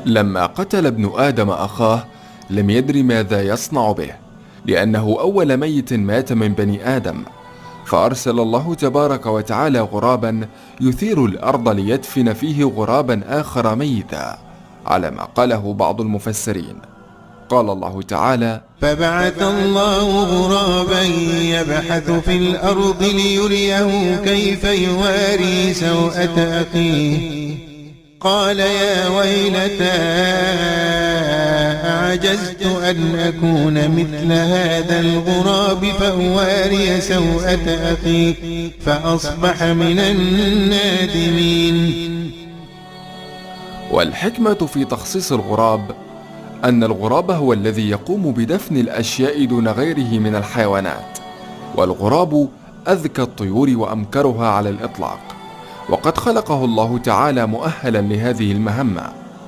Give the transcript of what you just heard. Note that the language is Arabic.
لما قتل ابن آدم أخاه لم يدر ماذا يصنع به، لأنه أول ميت مات من بني آدم، فأرسل الله تبارك وتعالى غرابا يثير الأرض ليدفن فيه غرابا آخر ميتا، على ما قاله بعض المفسرين. قال الله تعالى: فبعث الله غرابا يبحث في الأرض ليريه كيف يواري سوءة أخيه قال يا ويلتى أعجزت أن أكون مثل هذا الغراب فأواري سوءة أخي فأصبح من النادمين. والحكمة في تخصيص الغراب أن الغراب هو الذي يقوم بدفن الأشياء دون غيره من الحيوانات، والغراب أذكى الطيور وأمكرها على الإطلاق، وقد خلقه الله تعالى مؤهلا لهذه المهمة،